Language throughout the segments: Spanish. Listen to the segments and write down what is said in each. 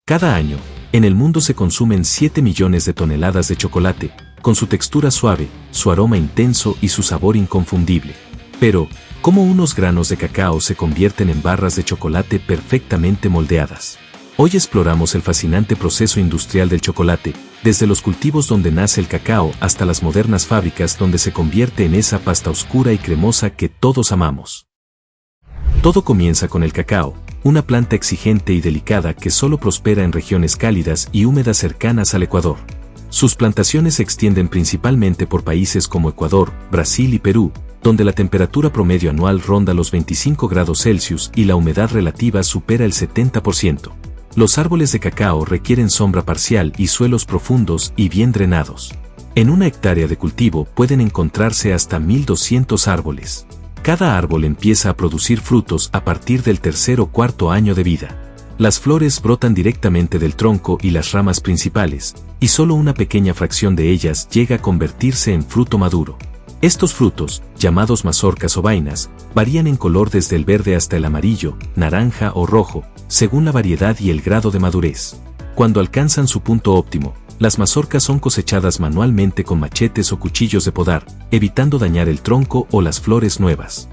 Cada año, en el mundo se consumen 7 millones de toneladas de chocolate, con su textura suave, su aroma intenso y su sabor inconfundible. Pero, ¿cómo unos granos de cacao se convierten en barras de chocolate perfectamente moldeadas? Hoy exploramos el fascinante proceso industrial del chocolate, desde los cultivos donde nace el cacao hasta las modernas fábricas donde se convierte en esa pasta oscura y cremosa que todos amamos. Todo comienza con el cacao, una planta exigente y delicada que solo prospera en regiones cálidas y húmedas cercanas al Ecuador. Sus plantaciones se extienden principalmente por países como Ecuador, Brasil y Perú, donde la temperatura promedio anual ronda los 25 grados Celsius y la humedad relativa supera el 70%. Los árboles de cacao requieren sombra parcial y suelos profundos y bien drenados. En una hectárea de cultivo pueden encontrarse hasta 1.200 árboles. Cada árbol empieza a producir frutos a partir del tercer o cuarto año de vida. Las flores brotan directamente del tronco y las ramas principales, y solo una pequeña fracción de ellas llega a convertirse en fruto maduro. Estos frutos, llamados mazorcas o vainas, varían en color desde el verde hasta el amarillo, naranja o rojo, según la variedad y el grado de madurez. Cuando alcanzan su punto óptimo, las mazorcas son cosechadas manualmente con machetes o cuchillos de podar, evitando dañar el tronco o las flores nuevas.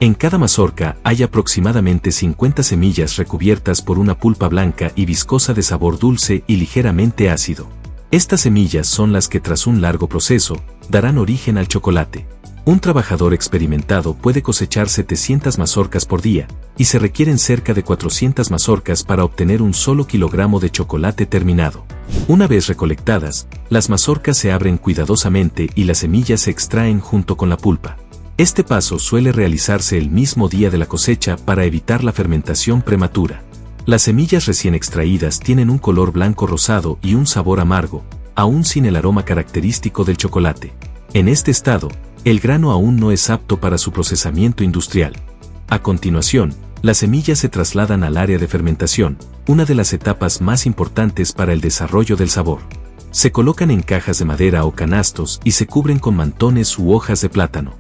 En cada mazorca hay aproximadamente 50 semillas recubiertas por una pulpa blanca y viscosa de sabor dulce y ligeramente ácido. Estas semillas son las que tras un largo proceso, darán origen al chocolate. Un trabajador experimentado puede cosechar 700 mazorcas por día, y se requieren cerca de 400 mazorcas para obtener un solo kilogramo de chocolate terminado. Una vez recolectadas, las mazorcas se abren cuidadosamente y las semillas se extraen junto con la pulpa. Este paso suele realizarse el mismo día de la cosecha para evitar la fermentación prematura. Las semillas recién extraídas tienen un color blanco rosado y un sabor amargo, aún sin el aroma característico del chocolate. En este estado, el grano aún no es apto para su procesamiento industrial. A continuación, las semillas se trasladan al área de fermentación, una de las etapas más importantes para el desarrollo del sabor. Se colocan en cajas de madera o canastos y se cubren con mantones u hojas de plátano.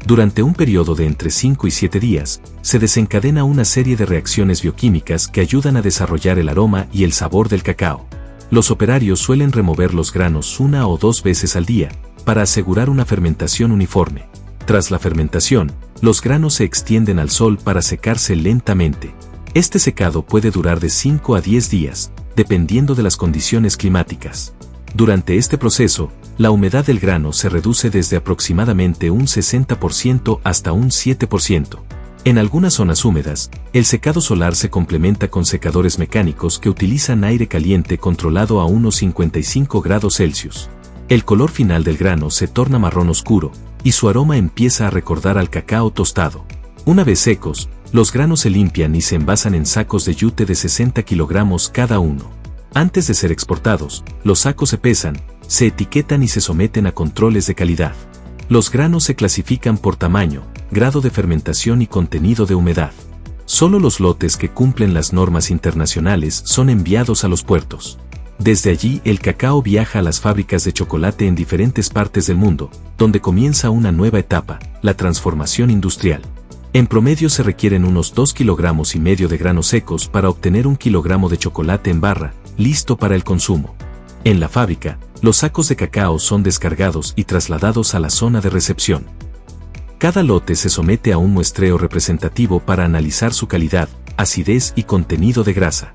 Durante un periodo de entre 5 y 7 días, se desencadena una serie de reacciones bioquímicas que ayudan a desarrollar el aroma y el sabor del cacao. Los operarios suelen remover los granos 1 o 2 veces al día, para asegurar una fermentación uniforme. Tras la fermentación, los granos se extienden al sol para secarse lentamente. Este secado puede durar de 5 a 10 días, dependiendo de las condiciones climáticas. Durante este proceso, la humedad del grano se reduce desde aproximadamente un 60% hasta un 7%. En algunas zonas húmedas, el secado solar se complementa con secadores mecánicos que utilizan aire caliente controlado a unos 55 grados Celsius. El color final del grano se torna marrón oscuro, y su aroma empieza a recordar al cacao tostado. Una vez secos, los granos se limpian y se envasan en sacos de yute de 60 kilogramos cada uno. Antes de ser exportados, los sacos se pesan, se etiquetan y se someten a controles de calidad. Los granos se clasifican por tamaño, grado de fermentación y contenido de humedad. Solo los lotes que cumplen las normas internacionales son enviados a los puertos. Desde allí el cacao viaja a las fábricas de chocolate en diferentes partes del mundo, donde comienza una nueva etapa, la transformación industrial. En promedio se requieren unos 2,5 kilogramos de granos secos para obtener 1 kilogramo de chocolate en barra, listo para el consumo. En la fábrica, los sacos de cacao son descargados y trasladados a la zona de recepción. Cada lote se somete a un muestreo representativo para analizar su calidad, acidez y contenido de grasa.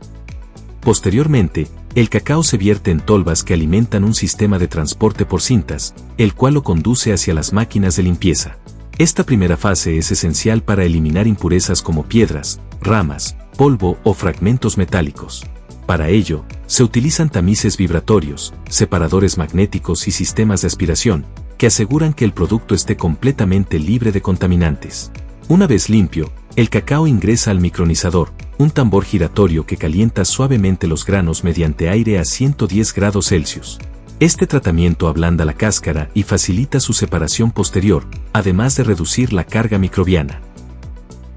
Posteriormente, el cacao se vierte en tolvas que alimentan un sistema de transporte por cintas, el cual lo conduce hacia las máquinas de limpieza. Esta primera fase es esencial para eliminar impurezas como piedras, ramas, polvo o fragmentos metálicos. Para ello, se utilizan tamices vibratorios, separadores magnéticos y sistemas de aspiración, que aseguran que el producto esté completamente libre de contaminantes. Una vez limpio, el cacao ingresa al micronizador, un tambor giratorio que calienta suavemente los granos mediante aire a 110 grados Celsius. Este tratamiento ablanda la cáscara y facilita su separación posterior, además de reducir la carga microbiana.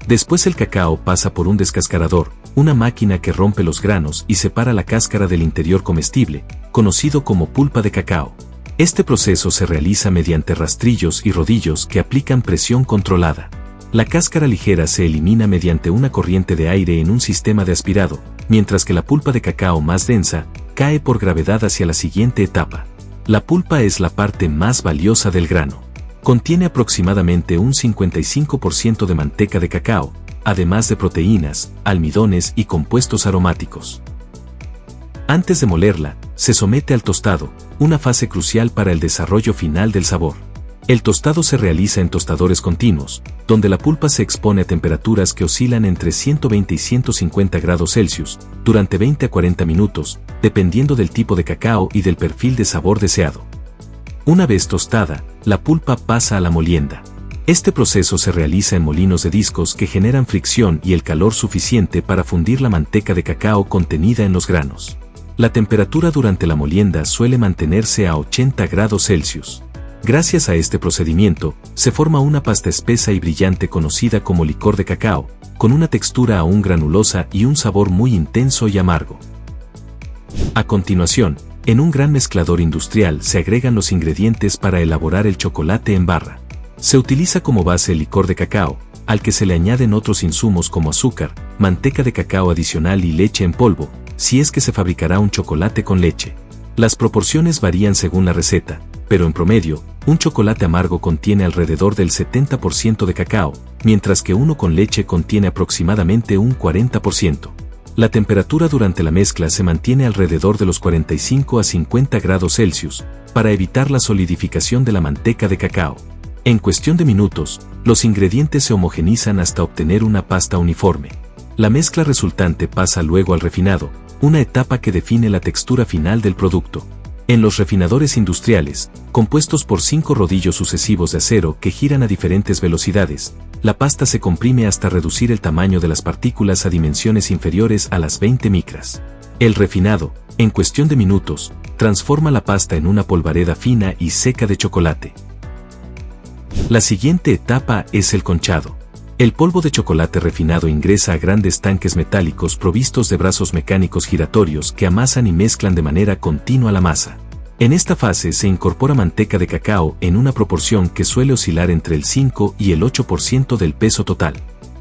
Después el cacao pasa por un descascarador, una máquina que rompe los granos y separa la cáscara del interior comestible, conocido como pulpa de cacao. Este proceso se realiza mediante rastrillos y rodillos que aplican presión controlada. La cáscara ligera se elimina mediante una corriente de aire en un sistema de aspirado, mientras que la pulpa de cacao más densa cae por gravedad hacia la siguiente etapa. La pulpa es la parte más valiosa del grano. Contiene aproximadamente un 55% de manteca de cacao, además de proteínas, almidones y compuestos aromáticos. Antes de molerla, se somete al tostado, una fase crucial para el desarrollo final del sabor. El tostado se realiza en tostadores continuos, donde la pulpa se expone a temperaturas que oscilan entre 120 y 150 grados Celsius, durante 20 a 40 minutos, dependiendo del tipo de cacao y del perfil de sabor deseado. Una vez tostada, la pulpa pasa a la molienda. Este proceso se realiza en molinos de discos que generan fricción y el calor suficiente para fundir la manteca de cacao contenida en los granos. La temperatura durante la molienda suele mantenerse a 80 grados Celsius. Gracias a este procedimiento, se forma una pasta espesa y brillante conocida como licor de cacao, con una textura aún granulosa y un sabor muy intenso y amargo. A continuación, en un gran mezclador industrial se agregan los ingredientes para elaborar el chocolate en barra. Se utiliza como base el licor de cacao, al que se le añaden otros insumos como azúcar, manteca de cacao adicional y leche en polvo, si es que se fabricará un chocolate con leche. Las proporciones varían según la receta, pero en promedio, un chocolate amargo contiene alrededor del 70% de cacao, mientras que uno con leche contiene aproximadamente un 40%. La temperatura durante la mezcla se mantiene alrededor de los 45 a 50 grados Celsius, para evitar la solidificación de la manteca de cacao. En cuestión de minutos, los ingredientes se homogenizan hasta obtener una pasta uniforme. La mezcla resultante pasa luego al refinado, una etapa que define la textura final del producto. En los refinadores industriales, compuestos por 5 rodillos sucesivos de acero que giran a diferentes velocidades, la pasta se comprime hasta reducir el tamaño de las partículas a dimensiones inferiores a las 20 micras. El refinado, en cuestión de minutos, transforma la pasta en una polvareda fina y seca de chocolate. La siguiente etapa es el conchado. El polvo de chocolate refinado ingresa a grandes tanques metálicos provistos de brazos mecánicos giratorios que amasan y mezclan de manera continua la masa. En esta fase se incorpora manteca de cacao en una proporción que suele oscilar entre el 5 y el 8% del peso total.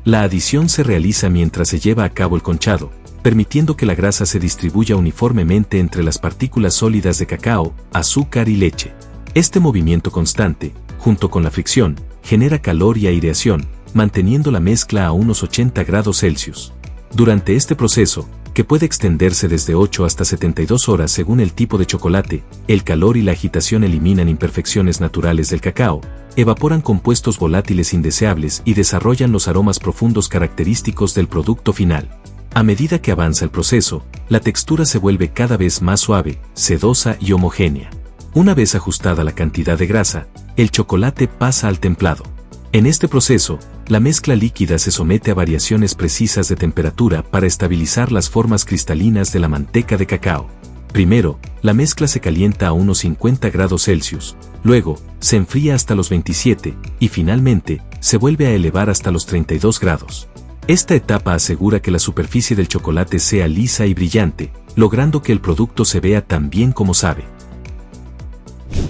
La adición se realiza mientras se lleva a cabo el conchado, permitiendo que la grasa se distribuya uniformemente entre las partículas sólidas de cacao, azúcar y leche. Este movimiento constante, junto con la fricción, genera calor y aireación, manteniendo la mezcla a unos 80 grados Celsius. Durante este proceso, que puede extenderse desde 8 hasta 72 horas según el tipo de chocolate, el calor y la agitación eliminan imperfecciones naturales del cacao, evaporan compuestos volátiles indeseables y desarrollan los aromas profundos característicos del producto final. A medida que avanza el proceso, la textura se vuelve cada vez más suave, sedosa y homogénea. Una vez ajustada la cantidad de grasa, el chocolate pasa al templado. En este proceso, la mezcla líquida se somete a variaciones precisas de temperatura para estabilizar las formas cristalinas de la manteca de cacao. Primero, la mezcla se calienta a unos 50 grados Celsius, luego, se enfría hasta los 27, y finalmente, se vuelve a elevar hasta los 32 grados. Esta etapa asegura que la superficie del chocolate sea lisa y brillante, logrando que el producto se vea tan bien como sabe.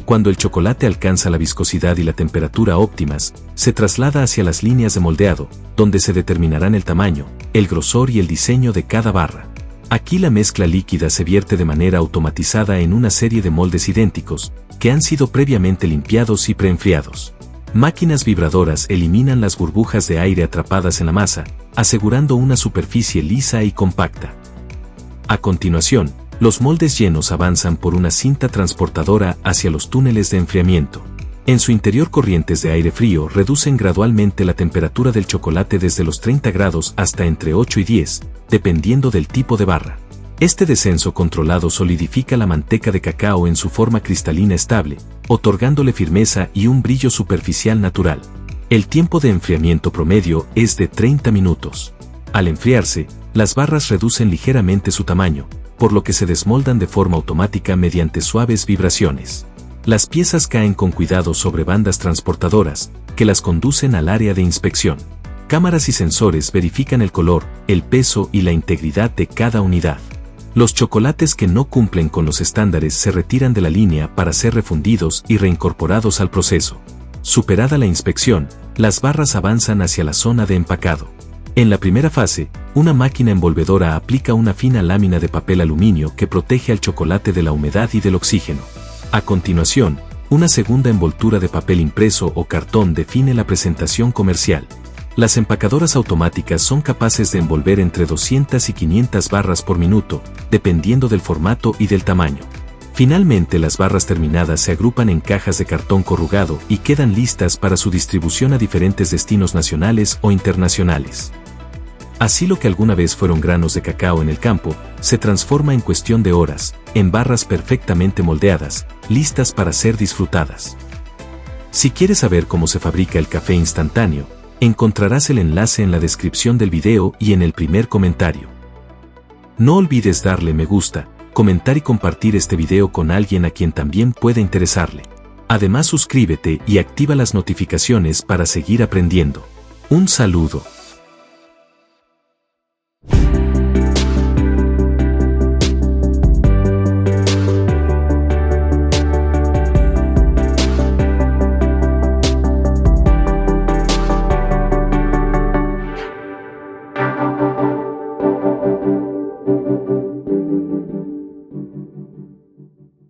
Cuando el chocolate alcanza la viscosidad y la temperatura óptimas, se traslada hacia las líneas de moldeado, donde se determinarán el tamaño, el grosor y el diseño de cada barra. Aquí la mezcla líquida se vierte de manera automatizada en una serie de moldes idénticos, que han sido previamente limpiados y preenfriados. Máquinas vibradoras eliminan las burbujas de aire atrapadas en la masa, asegurando una superficie lisa y compacta. A continuación, los moldes llenos avanzan por una cinta transportadora hacia los túneles de enfriamiento. En su interior corrientes de aire frío reducen gradualmente la temperatura del chocolate desde los 30 grados hasta entre 8 y 10, dependiendo del tipo de barra. Este descenso controlado solidifica la manteca de cacao en su forma cristalina estable, otorgándole firmeza y un brillo superficial natural. El tiempo de enfriamiento promedio es de 30 minutos. Al enfriarse, las barras reducen ligeramente su tamaño, por lo que se desmoldan de forma automática mediante suaves vibraciones. Las piezas caen con cuidado sobre bandas transportadoras, que las conducen al área de inspección. Cámaras y sensores verifican el color, el peso y la integridad de cada unidad. Los chocolates que no cumplen con los estándares se retiran de la línea para ser refundidos y reincorporados al proceso. Superada la inspección, las barras avanzan hacia la zona de empacado. En la primera fase, una máquina envolvedora aplica una fina lámina de papel aluminio que protege al chocolate de la humedad y del oxígeno. A continuación, una segunda envoltura de papel impreso o cartón define la presentación comercial. Las empacadoras automáticas son capaces de envolver entre 200 y 500 barras por minuto, dependiendo del formato y del tamaño. Finalmente, las barras terminadas se agrupan en cajas de cartón corrugado y quedan listas para su distribución a diferentes destinos nacionales o internacionales. Así, lo que alguna vez fueron granos de cacao en el campo, se transforma en cuestión de horas, en barras perfectamente moldeadas, listas para ser disfrutadas. Si quieres saber cómo se fabrica el café instantáneo, encontrarás el enlace en la descripción del video y en el primer comentario. No olvides darle me gusta, comentar y compartir este video con alguien a quien también pueda interesarle. Además, suscríbete y activa las notificaciones para seguir aprendiendo. Un saludo.